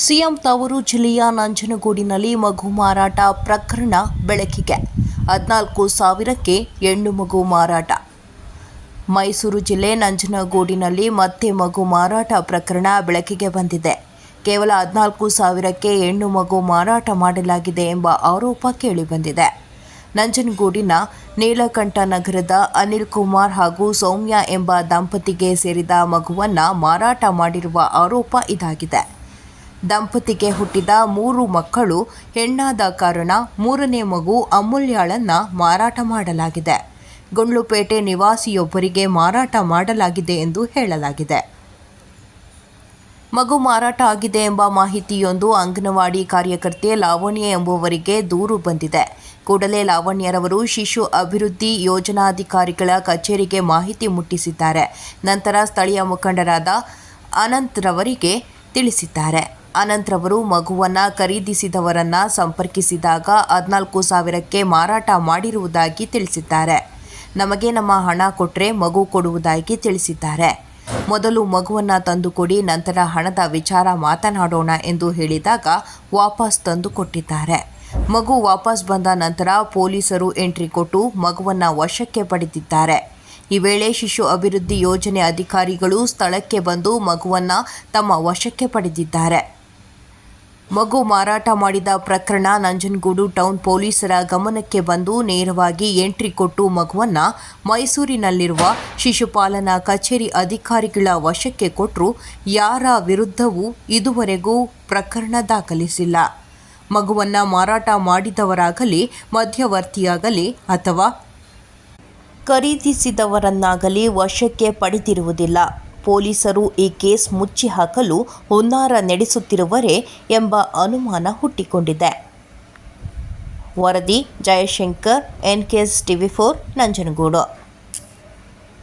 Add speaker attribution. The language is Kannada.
Speaker 1: ಸಿಎಂ ತವರು ಜಿಲ್ಲೆಯ ನಂಜನಗೂಡಿನಲ್ಲಿ ಮಗು ಮಾರಾಟ ಪ್ರಕರಣ ಬೆಳಕಿಗೆ. 14,000ಕ್ಕೆ ಹೆಣ್ಣು ಮಗು ಮಾರಾಟ. ಮೈಸೂರು ಜಿಲ್ಲೆ ನಂಜನಗೂಡಿನಲ್ಲಿ ಮತ್ತೆ ಮಗು ಮಾರಾಟ ಪ್ರಕರಣ ಬೆಳಕಿಗೆ ಬಂದಿದೆ. ಕೇವಲ 14,000ಕ್ಕೆ ಹೆಣ್ಣು ಮಗು ಮಾರಾಟ ಮಾಡಲಾಗಿದೆ ಎಂಬ ಆರೋಪ ಕೇಳಿಬಂದಿದೆ. ನಂಜನಗೂಡಿನ ನೀಲಕಂಠ ನಗರದ ಅನಿಲ್ ಕುಮಾರ್ ಹಾಗೂ ಸೌಮ್ಯ ಎಂಬ ದಂಪತಿಗೆ ಸೇರಿದ ಮಗುವನ್ನು ಮಾರಾಟ ಮಾಡಿರುವ ಆರೋಪ ಇದಾಗಿದೆ. ದಂಪತಿಗೆ ಹುಟ್ಟಿದ 3 ಮಕ್ಕಳು ಹೆಣ್ಣಾದ ಕಾರಣ 3ನೇ ಮಗು ಅಮೂಲ್ಯಳನ್ನು ಮಾರಾಟ ಮಾಡಲಾಗಿದೆ. ಗುಂಡ್ಲುಪೇಟೆ ನಿವಾಸಿಯೊಬ್ಬರಿಗೆ ಮಾರಾಟ ಮಾಡಲಾಗಿದೆ ಎಂದು ಹೇಳಲಾಗಿದೆ. ಮಗು ಮಾರಾಟ ಆಗಿದೆ ಎಂಬ ಮಾಹಿತಿಯೊಂದು ಅಂಗನವಾಡಿ ಕಾರ್ಯಕರ್ತೆ ಲಾವಣ್ಯ ಎಂಬುವರಿಗೆ ದೂರು ಬಂದಿದೆ. ಕೂಡಲೇ ಲಾವಣ್ಯರವರು ಶಿಶು ಅಭಿವೃದ್ಧಿ ಯೋಜನಾಧಿಕಾರಿಗಳ ಕಚೇರಿಗೆ ಮಾಹಿತಿ ಮುಟ್ಟಿಸಿದ್ದಾರೆ. ನಂತರ ಸ್ಥಳೀಯ ಮುಖಂಡರಾದ ಅನಂತ್ರವರಿಗೆ ತಿಳಿಸಿದ್ದಾರೆ. ಅನಂತ್ರವರು ಮಗುವನ್ನು ಖರೀದಿಸಿದವರನ್ನ ಸಂಪರ್ಕಿಸಿದಾಗ 14,000ಕ್ಕೆ ಮಾರಾಟ ಮಾಡಿರುವುದಾಗಿ ತಿಳಿಸಿದ್ದಾರೆ. ನಮಗೆ ನಮ್ಮ ಹಣ ಕೊಟ್ಟರೆ ಮಗು ಕೊಡುವುದಾಗಿ ತಿಳಿಸಿದ್ದಾರೆ. ಮೊದಲು ಮಗುವನ್ನು ತಂದುಕೊಡಿ, ನಂತರ ಹಣದ ವಿಚಾರ ಮಾತನಾಡೋಣ ಎಂದು ಹೇಳಿದಾಗ ವಾಪಸ್ ತಂದು ಕೊಟ್ಟಿದ್ದಾರೆ. ಮಗು ವಾಪಸ್ ಬಂದ ನಂತರ ಪೊಲೀಸರು ಎಂಟ್ರಿ ಕೊಟ್ಟು ಮಗುವನ್ನು ವಶಕ್ಕೆ ಪಡೆದಿದ್ದಾರೆ. ಈ ವೇಳೆ ಶಿಶು ಅಭಿವೃದ್ಧಿ ಯೋಜನೆ ಅಧಿಕಾರಿಗಳು ಸ್ಥಳಕ್ಕೆ ಬಂದು ಮಗುವನ್ನು ತಮ್ಮ ವಶಕ್ಕೆ ಪಡೆದಿದ್ದಾರೆ. ಮಗು ಮಾರಾಟ ಮಾಡಿದ ಪ್ರಕರಣ ನಂಜನಗೂಡು ಟೌನ್ ಪೊಲೀಸರ ಗಮನಕ್ಕೆ ಬಂದು ನೇರವಾಗಿ ಎಂಟ್ರಿ ಕೊಟ್ಟು ಮಗುವನ್ನು ಮೈಸೂರಿನಲ್ಲಿರುವ ಶಿಶುಪಾಲನಾ ಕಚೇರಿ ಅಧಿಕಾರಿಗಳ ವಶಕ್ಕೆ ಕೊಟ್ಟರು. ಯಾರ ವಿರುದ್ಧವೂ ಇದುವರೆಗೂ ಪ್ರಕರಣ ದಾಖಲಿಸಿಲ್ಲ. ಮಗುವನ್ನು ಮಾರಾಟ ಮಾಡಿದವರಾಗಲಿ, ಮಧ್ಯವರ್ತಿಯಾಗಲಿ ಅಥವಾ ಖರೀದಿಸಿದವರನ್ನಾಗಲಿ ವಶಕ್ಕೆ ಪಡೆದಿರುವುದಿಲ್ಲ. ಪೊಲೀಸರು ಈ ಕೇಸ್ ಮುಚ್ಚಿ ಹಾಕಲು ಹುನ್ನಾರ ನಡೆಸುತ್ತಿರುವರೇ ಎಂಬ ಅನುಮಾನ ಹುಟ್ಟಿಕೊಂಡಿದೆ. ವರದಿ ಜಯಶಂಕರ್, NKS TV4, ನಂಜನಗೂಡು.